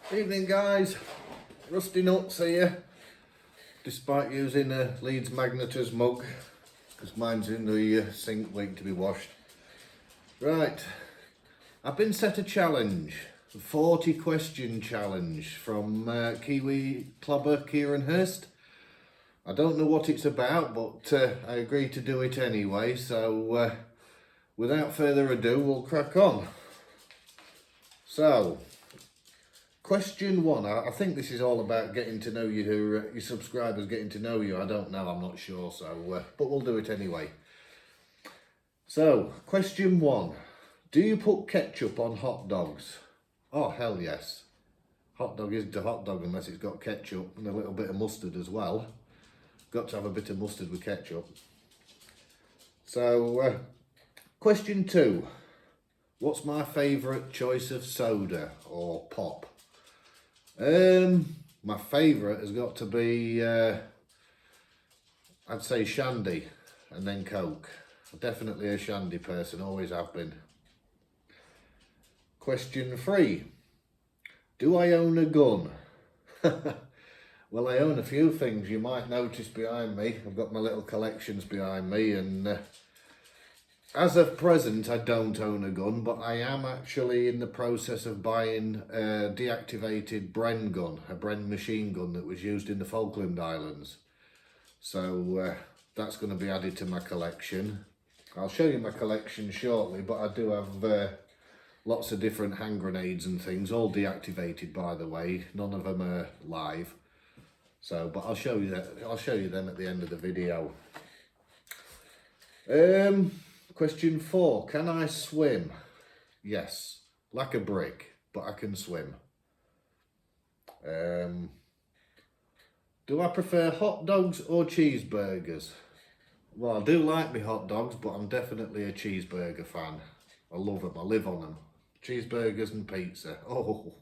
Evening guys, Rusty Nuts here, despite using a Leeds Magnetas mug, because mine's in the sink waiting to be washed. Right, I've been set a challenge, a 40 question challenge from Kiwi clubber Kieran Hurst. I don't know what it's about, but I agreed to do it anyway, so without further ado, we'll crack on. So, question one, I think this is all about getting to know you, your subscribers getting to know you. I don't know, I'm not sure, so but we'll do it anyway. So, question one, do you put ketchup on hot dogs? Oh, hell yes. Hot dog isn't a hot dog unless it's got ketchup and a little bit of mustard as well. Got to have a bit of mustard with ketchup. So, question two, what's my favourite choice of soda or pop? My favourite has got to be, I'd say Shandy and then Coke. Definitely a Shandy person, always have been. Question three, do I own a gun? Well, I own a few things you might notice behind me. I've got my little collections behind me, and as of present, I don't own a gun, but I am actually in the process of buying a deactivated Bren gun, a Bren machine gun that was used in the Falkland Islands. So that's going to be added to my collection. I'll show you my collection shortly, but I do have lots of different hand grenades and things, all deactivated by the way. None of them are live. So, but I'll show you that. I'll show you them at the end of the video. Question four, can I swim? Yes, like a brick, but I can swim. Do I prefer hot dogs or cheeseburgers? Well, I do like me hot dogs, but I'm definitely a cheeseburger fan. I love them, I live on them. Cheeseburgers and pizza, oh.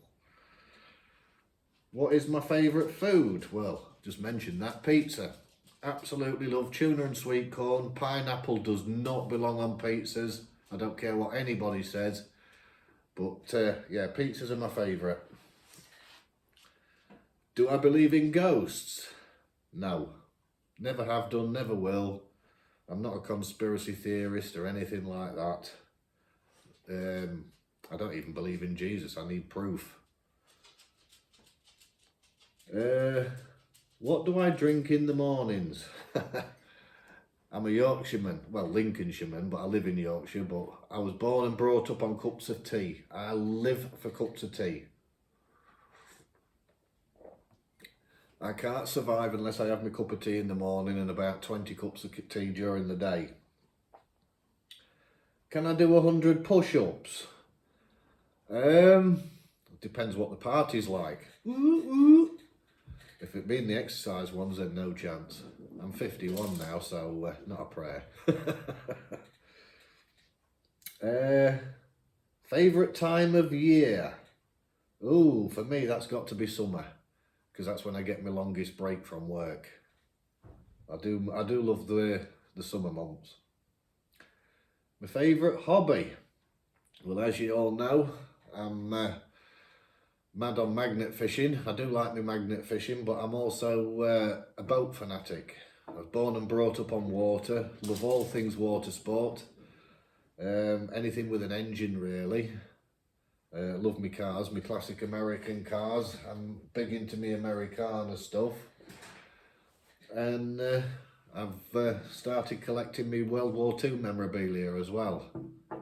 What is my favourite food? Well, just mentioned that, pizza. Absolutely love tuna and sweet corn. Pineapple does not belong on pizzas. I don't care what anybody says. But yeah, pizzas are my favourite. Do I believe in ghosts? No. Never have done, never will. I'm not a conspiracy theorist or anything like that. I don't even believe in Jesus. I need proof. What do I drink in the mornings? I'm a Yorkshireman, well, Lincolnshireman, but I live in Yorkshire, but I was born and brought up on cups of tea. I live for cups of tea. I can't survive unless I have my cup of tea in the morning and about 20 cups of tea during the day. Can I do 100 push-ups? Depends what the party's like. If it being the exercise ones, then no chance. I'm 51 now, so not a prayer. Favourite time of year? Ooh, for me that's got to be summer, because that's when I get my longest break from work. I do love the summer months. My favourite hobby? Well, as you all know, I'm mad on magnet fishing. I do like my magnet fishing, but I'm also a boat fanatic. I was born and brought up on water, love all things water sport, anything with an engine really. Love me cars, my classic American cars. I'm big into me Americana stuff. And I've started collecting me World War II memorabilia as well.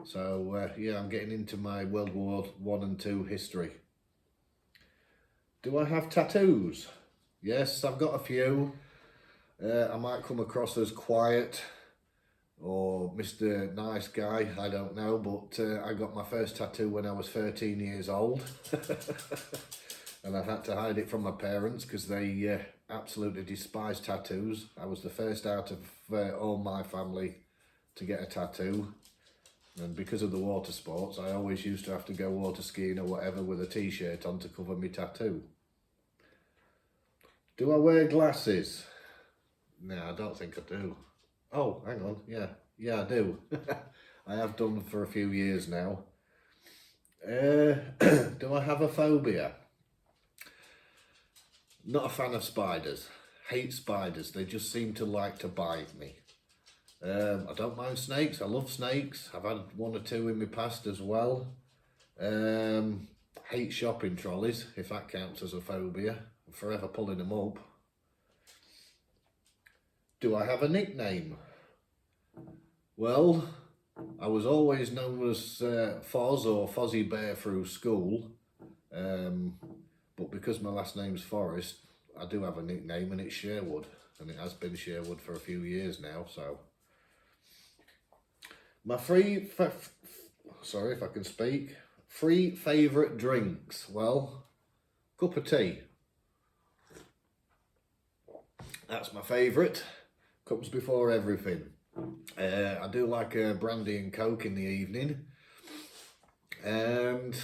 So yeah, I'm getting into my World War I and II history. Do I have tattoos? Yes, I've got a few. I might come across as quiet or Mr. Nice Guy, I don't know, but I got my first tattoo when I was 13 years old. And I had to hide it from my parents because they absolutely despise tattoos. I was the first out of all my family to get a tattoo. And because of the water sports, I always used to have to go water skiing or whatever with a t-shirt on to cover my tattoo. Do I wear glasses? No, I don't think I do. Oh, hang on, yeah, I do. I have done for a few years now. Do I have a phobia? Not a fan of spiders. Hate spiders. They just seem to like to bite me. I don't mind snakes. I love snakes. I've had one or two in my past as well. Hate shopping trolleys, if that counts as a phobia. I'm forever pulling them up. Do I have a nickname? Well, I was always known as Foz or Fozzie Bear through school. But because my last name's Forrest, I do have a nickname, and it's Sherwood. And it has been Sherwood for a few years now, so. My sorry if I can speak. 3 favourite drinks. Well, cup of tea. That's my favourite. Comes before everything. I do like a brandy and coke in the evening. And,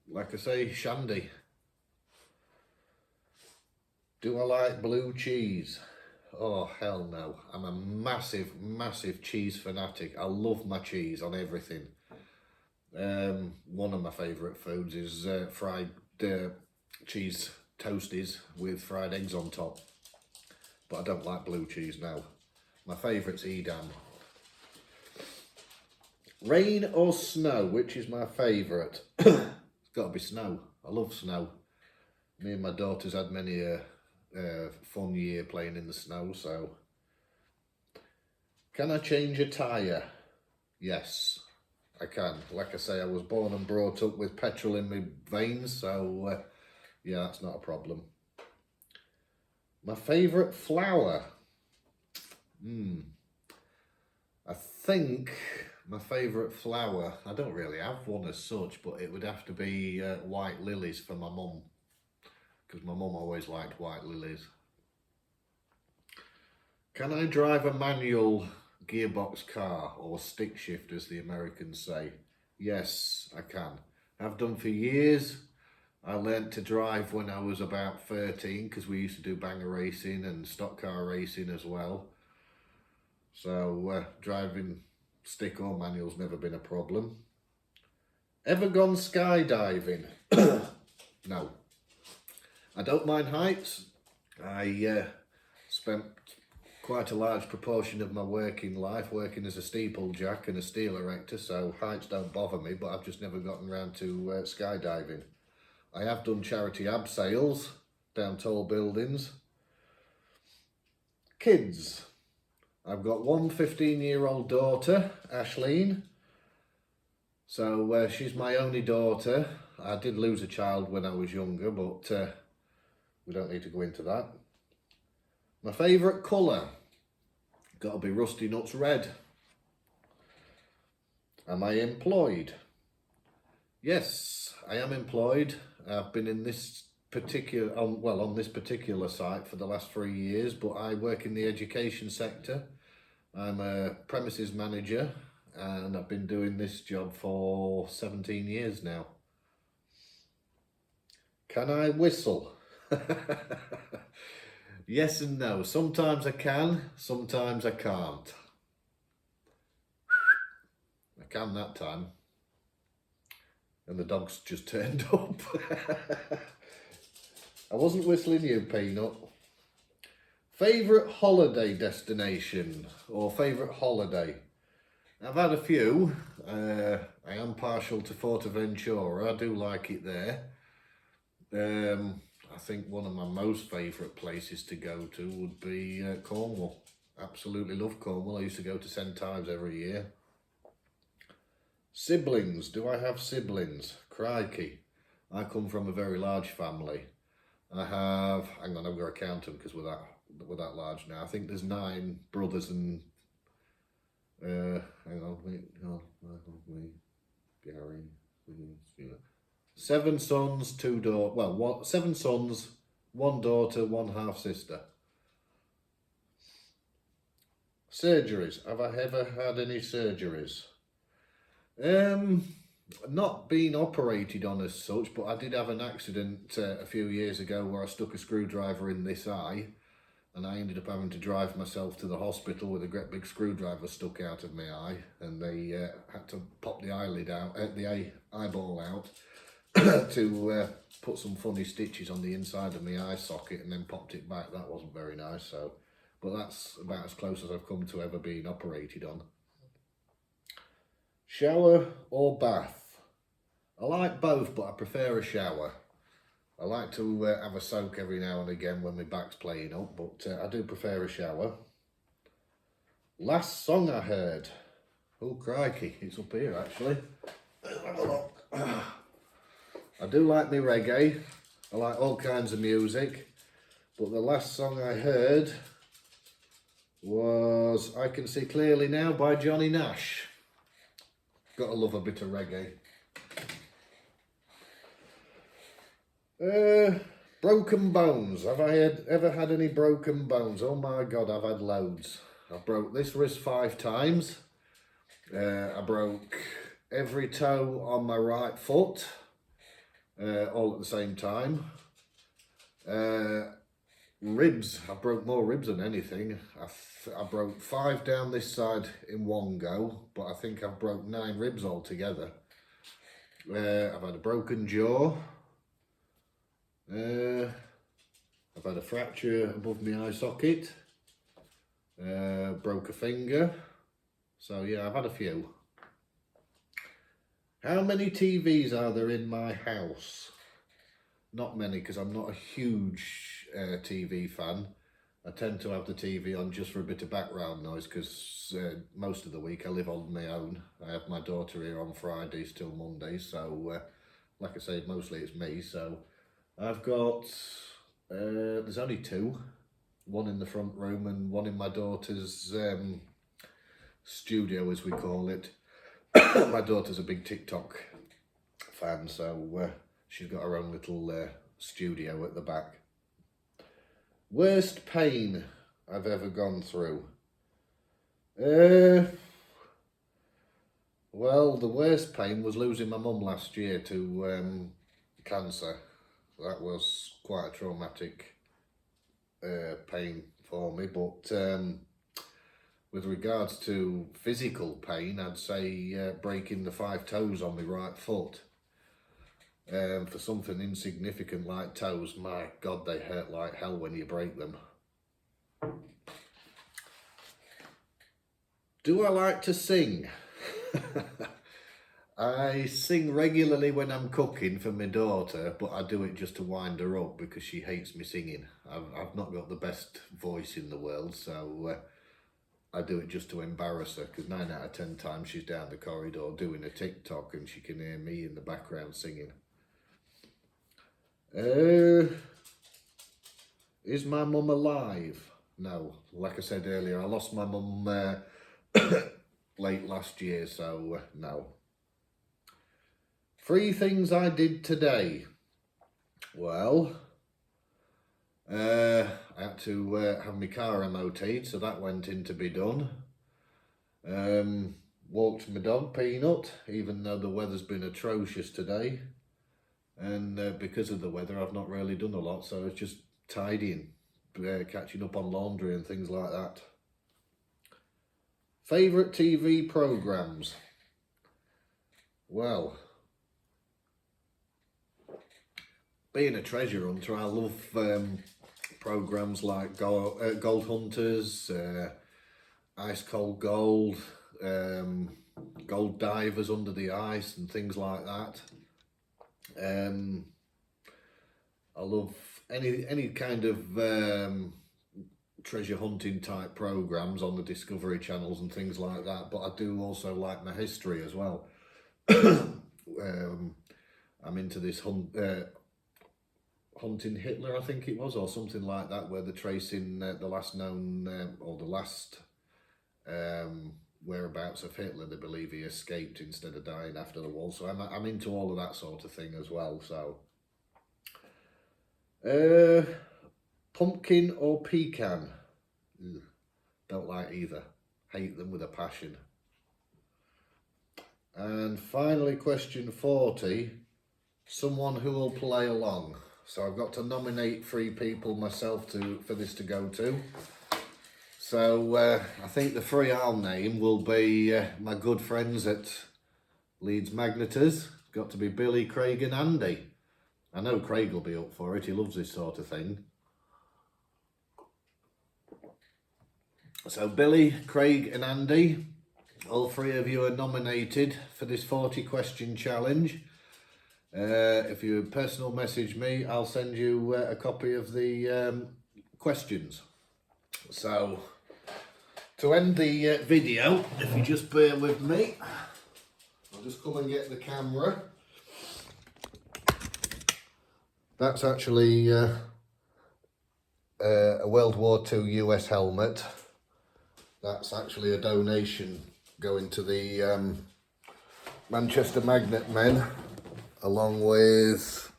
like I say, shandy. Do I like blue cheese? Oh, hell no. I'm a massive, massive cheese fanatic. I love my cheese on everything. One of my favourite foods is fried cheese toasties with fried eggs on top. But I don't like blue cheese now. My favourite's Edam. Rain or snow, which is my favourite? It's got to be snow. I love snow. Me and my daughter's had many a fun year playing in the snow, so. Can I change a tyre? Yes, I can. Like I say, I was born and brought up with petrol in my veins, so yeah, that's not a problem. My favourite flower? I think my favourite flower, I don't really have one as such, but it would have to be white lilies for my mum, because my mum always liked white lilies. Can I drive a manual gearbox car, or stick shift as the Americans say? Yes, I can. I've done for years. I learnt to drive when I was about 13, because we used to do banger racing and stock car racing as well. So driving stick or manual's never been a problem. Ever gone skydiving? No. I don't mind heights. I spent quite a large proportion of my working life working as a steeplejack and a steel erector, so heights don't bother me, but I've just never gotten around to skydiving. I have done charity abseils down tall buildings. Kids. I've got one 15-year-old daughter, Ashleen. So she's my only daughter. I did lose a child when I was younger, but we don't need to go into that. My favourite colour? Got to be Rusty Nuts red. Am I employed? Yes, I am employed. I've been in this particular, on this particular site for the last 3 years, but I work in the education sector. I'm a premises manager, and I've been doing this job for 17 years now. Can I whistle? Yes and no. Sometimes I can, sometimes I can't. I can that time. And the dog's just turned up. I wasn't whistling you, Peanut. Favourite holiday destination or favourite holiday? I've had a few. I am partial to Fuerteventura. I do like it there. I think one of my most favourite places to go to would be Cornwall. Absolutely love Cornwall. I used to go to St Ives every year. Siblings. Do I have siblings? Crikey. I come from a very large family. I have, hang on, I've got to count them because we're that large now. I think there's 9 brothers and, hang on, Gary, 7 sons, 2 daughters, well, 7 sons, 1 daughter, 1 half sister. Surgeries. Have I ever had any surgeries? Not been operated on as such, but I did have an accident a few years ago where I stuck a screwdriver in this eye, and I ended up having to drive myself to the hospital with a great big screwdriver stuck out of my eye, and they had to pop the eyelid out, the eyeball out. to put some funny stitches on the inside of my eye socket and then popped it back. That wasn't very nice, so, but that's about as close as I've come to ever being operated on. Shower or bath? I like both, but I prefer a shower. I like to have a soak every now and again when my back's playing up, but I do prefer a shower. Last song I heard. Oh crikey, it's up here actually. Let's have a look. I do like my reggae. I like all kinds of music, but the last song I heard was I Can See Clearly Now by Johnny Nash. Gotta love a bit of reggae. Broken bones. Have I ever had any broken bones? Oh my God, I've had loads. I broke this wrist 5 times. I broke every toe on my right foot, all at the same time. Ribs, I broke more ribs than anything. I broke 5 down this side in one go, but I think I've broke 9 ribs altogether. I've had a broken jaw. I've had a fracture above my eye socket. Broke a finger. So yeah, I've had a few. How many TVs are there in my house? Not many, because I'm not a huge TV fan. I tend to have the TV on just for a bit of background noise, because most of the week I live on my own. I have my daughter here on Fridays till Mondays, so like I say, mostly it's me. So I've got, there's only 2. One in the front room and one in my daughter's studio, as we call it. My daughter's a big TikTok fan, so she's got her own little studio at the back. Worst pain I've ever gone through? Well, the worst pain was losing my mum last year to cancer. That was quite a traumatic pain for me, but with regards to physical pain, I'd say breaking the 5 toes on my right foot. For something insignificant like toes, my God, they hurt like hell when you break them. Do I like to sing? I sing regularly when I'm cooking for my daughter, but I do it just to wind her up because she hates me singing. I've not got the best voice in the world, so I do it just to embarrass her, because 9 out of 10 times she's down the corridor doing a TikTok and she can hear me in the background singing. Is my mum alive? No. Like I said earlier, I lost my mum late last year, so no. 3 things I did today. Well, I had to have my car MOT'd, so that went in to be done. Walked my dog, Peanut, even though the weather's been atrocious today. And because of the weather, I've not really done a lot, so it's just tidying, catching up on laundry and things like that. Favourite TV programmes? Well, being a treasure hunter, I love programmes like Gold Hunters, Ice Cold Gold, Gold Divers Under the Ice and things like that. I love any kind of treasure hunting type programs on the Discovery channels and things like that, but I do also like my history as well. I'm into this Hunting Hitler, I think it was, or something like that, where they're tracing the last known or the last whereabouts of Hitler. They believe he escaped instead of dying after the war, so I'm into all of that sort of thing as well. So pumpkin or pecan? Don't like either. Hate them with a passion. And finally, question 40, someone who will play along. So I've got to nominate 3 people myself for this to go to. So I think the 3 I'll name will be my good friends at Leeds Magneters, got to be Billy, Craig and Andy. I know Craig will be up for it, he loves this sort of thing. So Billy, Craig and Andy, all three of you are nominated for this 40 question challenge. If you personal message me, I'll send you a copy of the questions. So, to end the video, if you just bear with me, I'll just come and get the camera. That's actually a World War II US helmet. That's actually a donation going to the Manchester Magnet Men, along with,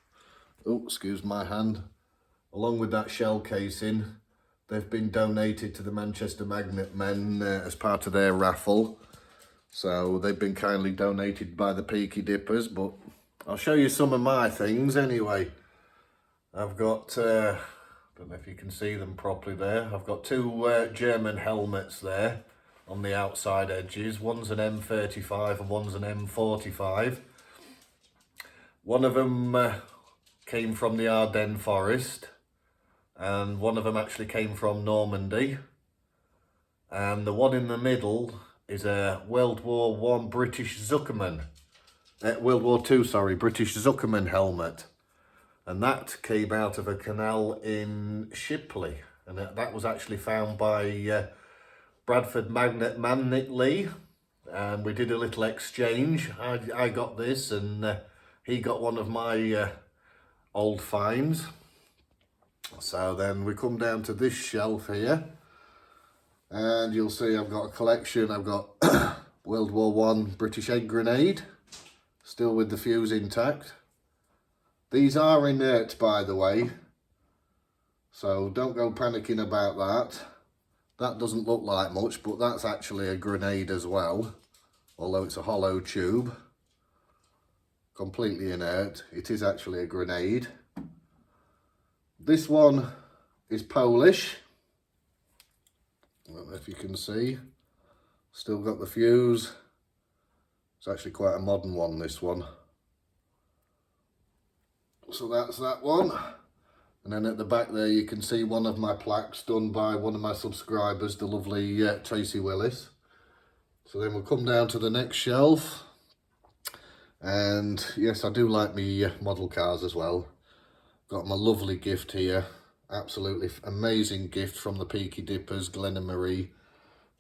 oh, excuse my hand, along with that shell casing. They've been donated to the Manchester Magnet Men as part of their raffle. So they've been kindly donated by the Peaky Dippers, but I'll show you some of my things anyway. I've got, I don't know if you can see them properly there, I've got two German helmets there on the outside edges. One's an M35 and one's an M45. One of them came from the Ardennes forest, and one of them actually came from Normandy. And the one in the middle is a World War I British Zuckerman, World War II, sorry, British Zuckerman helmet. And that came out of a canal in Shipley. And that was actually found by Bradford Magnet man Nick Lee. And we did a little exchange. I got this and he got one of my old finds. So then we come down to this shelf here. And you'll see I've got a collection. I've got World War I British egg grenade, still with the fuse intact. These are inert, by the way, so don't go panicking about that. That doesn't look like much, but that's actually a grenade as well, although it's a hollow tube. Completely inert. It is actually a grenade. This one is Polish. I don't know if you can see. Still got the fuse. It's actually quite a modern one, this one. So that's that one. And then at the back there you can see one of my plaques done by one of my subscribers, the lovely Tracy Willis. So then we'll come down to the next shelf. And yes, I do like me model cars as well. Got my lovely gift here. Absolutely amazing gift from the Peaky Dippers, Glenn and Marie.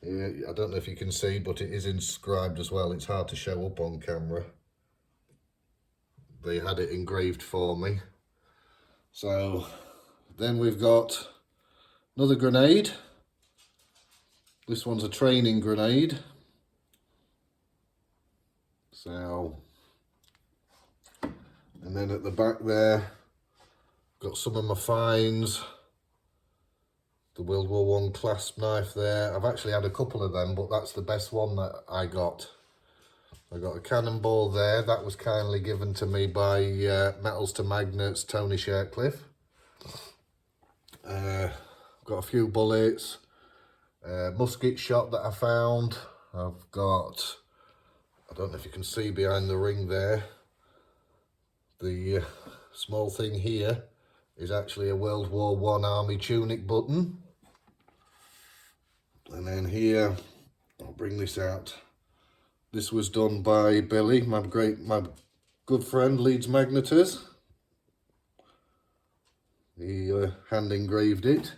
I don't know if you can see, but it is inscribed as well. It's hard to show up on camera. They had it engraved for me. So then we've got another grenade. This one's a training grenade. So, and then at the back there, got some of my finds. The World War I clasp knife there. I've actually had a couple of them, but that's the best one that I got. I got a cannonball there. That was kindly given to me by Metals to Magnets, Tony Shercliffe. Got a few bullets. Musket shot that I found. I've got, I don't know if you can see behind the ring there. The small thing here is actually a World War I Army tunic button. And then here, I'll bring this out. This was done by Billy, my good friend, Leeds Magneters. He hand engraved it.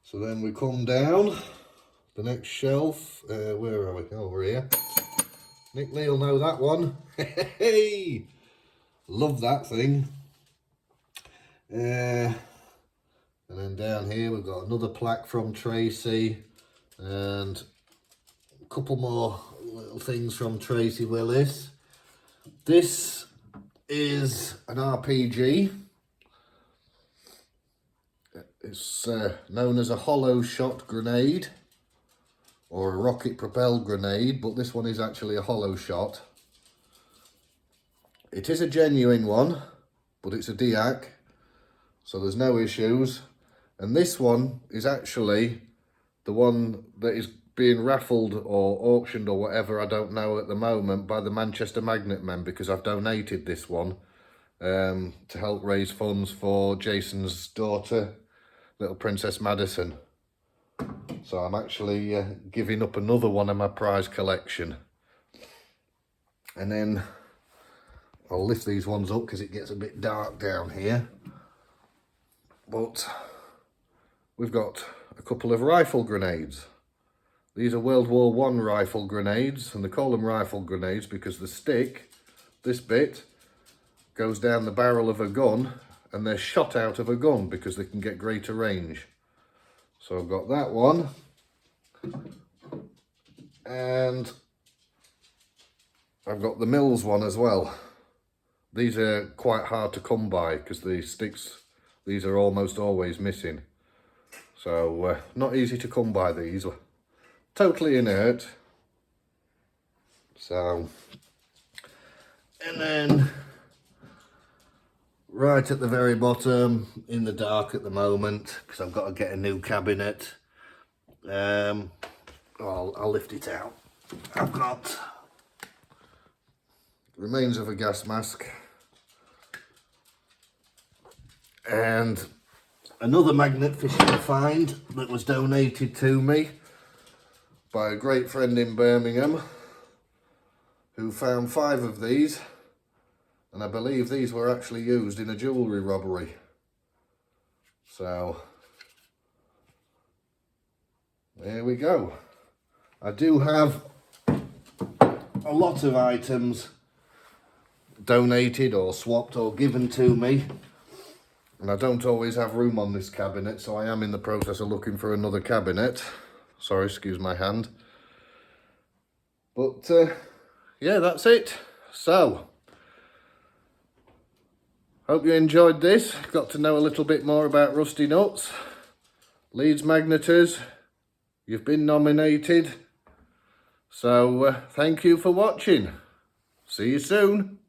So then we come down the next shelf. Where are we? Over here. Nick Lee will know that one. Hey, love that thing. And then down here we've got another plaque from Tracy and a couple more little things from Tracy Willis. This is an RPG. It's known as a hollow shot grenade or a rocket propelled grenade, but this one is actually a hollow shot. It is a genuine one, but it's a DIAC, so there's no issues. And this one is actually the one that is being raffled or auctioned or whatever, I don't know at the moment, by the Manchester Magnet Men, because I've donated this one to help raise funds for Jason's daughter, little Princess Madison. So I'm actually giving up another one of my prize collection. And then I'll lift these ones up because it gets a bit dark down here. But we've got a couple of rifle grenades. These are World War I rifle grenades, and they call them rifle grenades because the stick, this bit, goes down the barrel of a gun, and they're shot out of a gun because they can get greater range. So I've got that one, and I've got the Mills one as well. These are quite hard to come by because the sticks, these are almost always missing. So not easy to come by these. Totally inert. So, and then right at the very bottom, in the dark at the moment, because I've got to get a new cabinet. I'll lift it out. I've got remains of a gas mask and another magnet fishing find that was donated to me by a great friend in Birmingham who found 5 of these, and I believe these were actually used in a jewellery robbery. So there we go. I do have a lot of items donated or swapped or given to me, and I don't always have room on this cabinet, so I am in the process of looking for another cabinet. Sorry, excuse my hand. But yeah, that's it. So hope you enjoyed this. Got to know a little bit more about Rusty Nuts. Leeds Magneters, you've been nominated. So thank you for watching. See you soon.